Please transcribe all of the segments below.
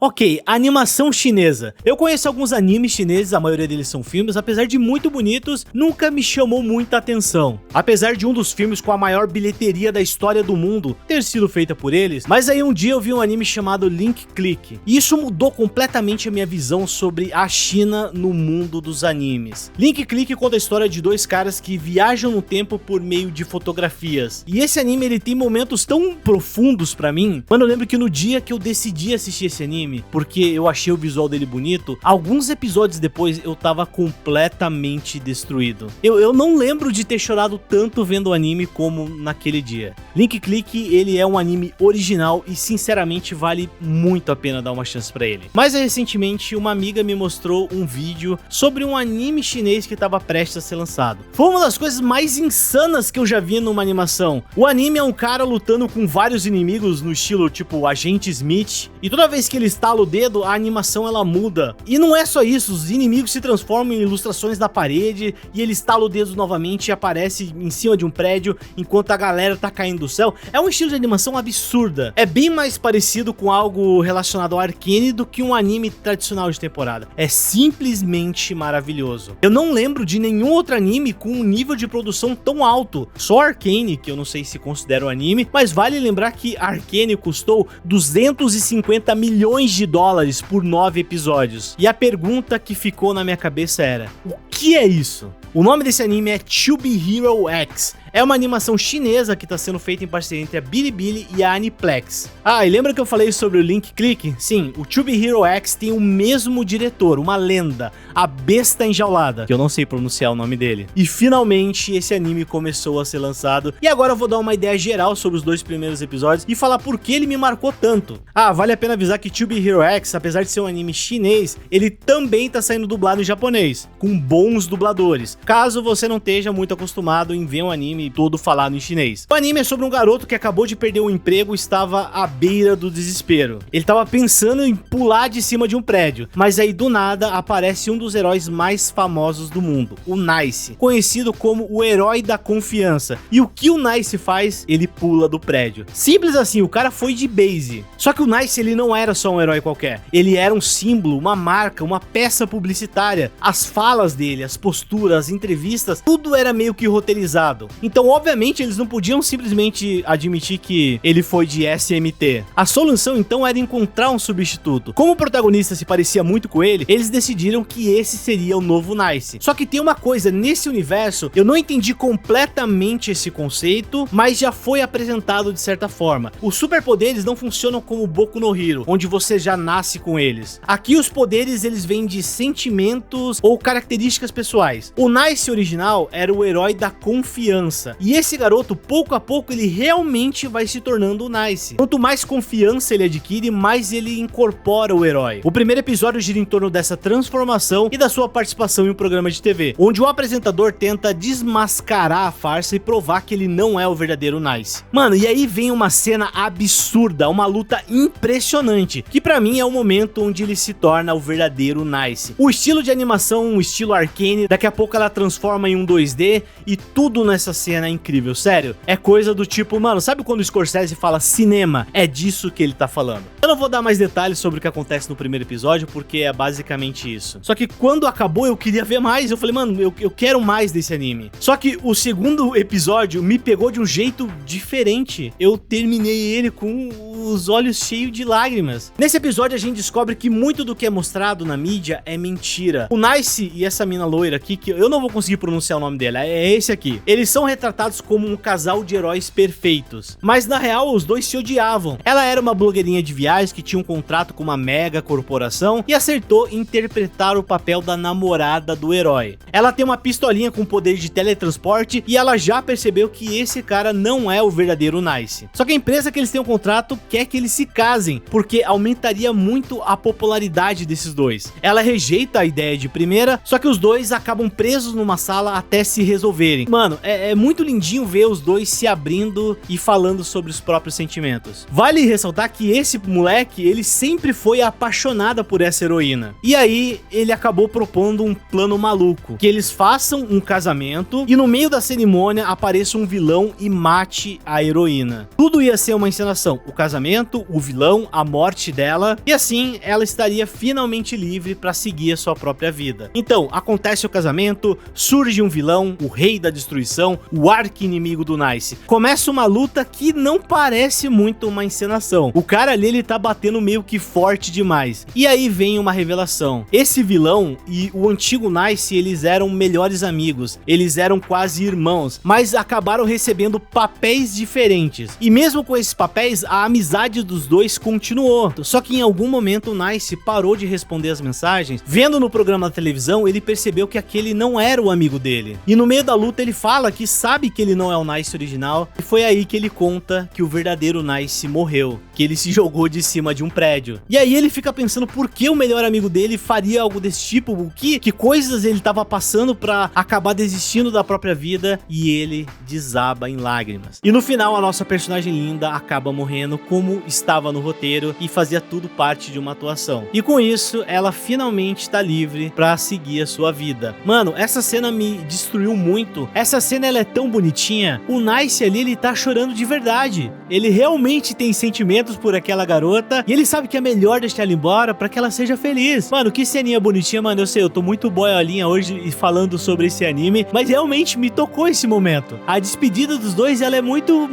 Ok, animação chinesa. Eu conheço alguns animes chineses, a maioria deles são filmes, apesar de muito bonitos, nunca me chamou muita atenção. Apesar de um dos filmes com a maior bilheteria da história do mundo ter sido feita por eles, mas aí um dia eu vi um anime chamado Link Click, e isso mudou completamente a minha visão sobre a China no mundo dos animes. Link Click conta a história de dois caras que viajam no tempo por meio de fotografias, e esse anime ele tem momentos tão profundos pra mim. Mano, eu lembro que no dia que eu decidi assistir esse anime, porque eu achei o visual dele bonito, alguns episódios depois eu tava completamente destruído. Eu não lembro de ter chorado tanto vendo o anime como naquele dia. Link Click, ele é um anime original e sinceramente vale muito a pena dar uma chance pra ele. Mas recentemente uma amiga me mostrou um vídeo sobre um anime chinês que tava prestes a ser lançado. Foi uma das coisas mais insanas que eu já vi numa animação. O anime é um cara lutando com vários inimigos no estilo tipo Agente Smith, e toda vez que ele estala o dedo, a animação ela muda. E não é só isso, os inimigos se transformam em ilustrações da parede, e ele estala o dedo novamente e aparece em cima de um prédio, enquanto a galera tá caindo do céu. É um estilo de animação absurda. É bem mais parecido com algo relacionado ao Arcane do que um anime tradicional de temporada. É simplesmente maravilhoso. Eu não lembro de nenhum outro anime com um nível de produção tão alto. Só Arcane, que eu não sei se considero anime, mas vale lembrar que Arcane custou 250 milhões de dólares por 9 episódios. E a pergunta que ficou na minha cabeça era: o que é isso? O nome desse anime é Tube Hero X. É uma animação chinesa que está sendo feita em parceria entre a Bilibili e a Aniplex. Ah, e lembra que eu falei sobre o Link Click? Sim, o Tube Hero X tem o mesmo diretor, uma lenda, a Besta Enjaulada, que eu não sei pronunciar o nome dele. E finalmente esse anime começou a ser lançado, e agora eu vou dar uma ideia geral sobre os dois primeiros episódios e falar por que ele me marcou tanto. Ah, vale a pena avisar que Tube Hero X, apesar de ser um anime chinês, ele também tá saindo dublado em japonês, com bons dubladores, caso você não esteja muito acostumado em ver um anime todo falado em chinês. O anime é sobre um garoto que acabou de perder um emprego e estava à beira do desespero. Ele estava pensando em pular de cima de um prédio, mas aí do nada aparece um dos heróis mais famosos do mundo, o Nice, conhecido como o herói da confiança. E o que o Nice faz? Ele pula do prédio. Simples assim, o cara foi de base. Só que o Nice, ele não era só um herói qualquer. Ele era um símbolo, uma marca, uma peça publicitária. As falas dele, as posturas, as entrevistas, tudo era meio que roteirizado. Então, obviamente, eles não podiam simplesmente admitir que ele foi de SMT. A solução, então, era encontrar um substituto. Como o protagonista se parecia muito com ele, eles decidiram que esse seria o novo Nice. Só que tem uma coisa, nesse universo, eu não entendi completamente esse conceito, mas já foi apresentado de certa forma. Os superpoderes não funcionam como Boku no Hero, onde você já nasce com eles. Aqui, os poderes, eles vêm de sentimentos ou características pessoais. O Nice original era o herói da confiança. E esse garoto, pouco a pouco, ele realmente vai se tornando o Nice. Quanto mais confiança ele adquire, mais ele incorpora o herói. O primeiro episódio gira em torno dessa transformação e da sua participação em um programa de TV, onde o apresentador tenta desmascarar a farsa e provar que ele não é o verdadeiro Nice. Mano, e aí vem uma cena absurda, uma luta impressionante, que pra mim é o momento onde ele se torna o verdadeiro Nice. O estilo de animação, um estilo Arcane, daqui a pouco ela transforma em um 2D e tudo nessa cena é incrível, sério. É coisa do tipo, mano, sabe quando o Scorsese fala cinema? É disso que ele tá falando. Eu não vou dar mais detalhes sobre o que acontece no primeiro episódio, porque é basicamente isso. Só que quando acabou, eu queria ver mais. Eu falei, mano, eu quero mais desse anime. Só que o segundo episódio me pegou de um jeito diferente. Eu terminei ele com os olhos cheios de lágrimas. Nesse episódio, a gente descobre que muito do que é mostrado na mídia é mentira. O Nice e essa mina loira aqui, que eu não vou conseguir pronunciar o nome dela, é esse aqui. Eles são retratados como um casal de heróis perfeitos, mas na real os dois se odiavam. Ela era uma blogueirinha de viagens que tinha um contrato com uma mega corporação e acertou interpretar o papel da namorada do herói. Ela tem uma pistolinha com poder de teletransporte e ela já percebeu que esse cara não é o verdadeiro Nice. Só que a empresa que eles têm um contrato quer que eles se casem, porque aumentaria muito a popularidade desses dois. Ela rejeita a ideia de primeira, só que os dois dois acabam presos numa sala até se resolverem. Mano, é muito lindinho ver os dois se abrindo e falando sobre os próprios sentimentos. Vale ressaltar que esse moleque, ele sempre foi apaixonado por essa heroína. E aí, ele acabou propondo um plano maluco, que eles façam um casamento e no meio da cerimônia apareça um vilão e mate a heroína. Tudo ia ser uma encenação, o casamento, o vilão, a morte dela, e assim ela estaria finalmente livre para seguir a sua própria vida. Então, acontece o casamento, surge um vilão, o rei da destruição, o arqui-inimigo do Nice. Começa uma luta que não parece muito uma encenação. O cara ali, ele tá batendo meio que forte demais. E aí vem uma revelação. Esse vilão e o antigo Nice, eles eram melhores amigos, eles eram quase irmãos, mas acabaram recebendo papéis diferentes. E mesmo com esses papéis, a amizade dos dois continuou. Só que em algum momento o Nice parou de responder as mensagens. Vendo no programa da televisão, ele percebeu que aquele não era o amigo dele. E no meio da luta ele fala que sabe que ele não é o Nice original. E foi aí que ele conta que o verdadeiro Nice morreu, que ele se jogou de cima de um prédio. E aí ele fica pensando por que o melhor amigo dele faria algo desse tipo, o que coisas ele tava passando pra acabar desistindo da própria vida, e ele desaba em lágrimas. E no final a nossa personagem linda acaba morrendo como estava no roteiro e fazia tudo parte de uma atuação. E com isso ela finalmente tá livre pra seguir a sua vida. Mano, essa cena me destruiu muito. Essa cena ela é tão bonitinha. O Nice ali, ele tá chorando de verdade. Ele realmente tem sentimentos por aquela garota e ele sabe que é melhor deixar ela embora pra que ela seja feliz. Mano, que ceninha bonitinha, mano. Eu sei, eu tô muito boiolinha hoje falando sobre esse anime, mas realmente me tocou esse momento. A despedida dos dois, ela é muito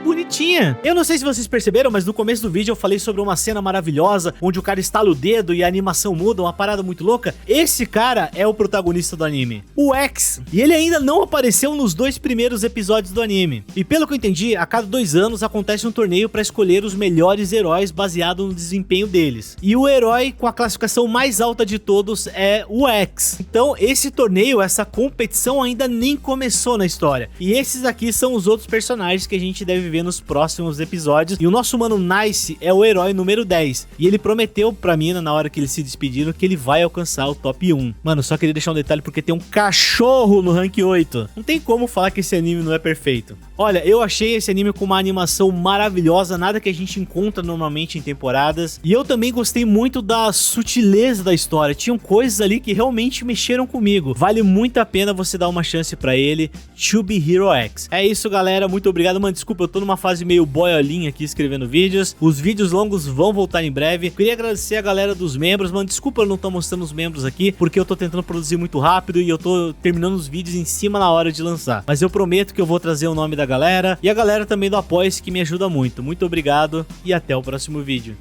bonitinha. Eu não sei se vocês perceberam, mas no começo do vídeo eu falei sobre uma cena maravilhosa, onde o cara estala o dedo e a animação muda, uma parada muito louca. Esse cara é o protagonista do anime, o X. E ele ainda não apareceu nos 2 primeiros episódios do anime. E pelo que eu entendi, a cada 2 anos acontece um torneio para escolher os melhores heróis baseado no desempenho deles. E o herói com a classificação mais alta de todos é o X. Então esse torneio, essa competição ainda nem começou na história. E esses aqui são os outros personagens que a gente deve ver nos próximos episódios. E o nosso mano Nice é o herói número 10. E ele prometeu pra mina, na hora que eles se despediram, que ele vai alcançar o top 1. Mano, só queria deixar um detalhe porque tem um cachorro no rank 8. Não tem como falar que esse anime não é perfeito. Olha, eu achei esse anime com uma animação maravilhosa, nada que a gente encontra normalmente em temporadas. E eu também gostei muito da sutileza da história. Tinham coisas ali que realmente mexeram comigo. Vale muito a pena você dar uma chance pra ele, Chubby Hero X. É isso, galera. Muito obrigado, mano. Desculpa, eu tô numa fase meio boiolinha aqui escrevendo vídeos. Os vídeos longos vão voltar em breve. Queria agradecer a galera dos membros, mano. Desculpa eu não tô mostrando os membros aqui, porque eu tô tentando produzir muito rápido e eu tô terminando os vídeos em cima na hora de lançar. Mas eu prometo que eu vou trazer o nome da galera e a galera também do Apoia-se, que me ajuda muito. Muito obrigado e até o próximo vídeo.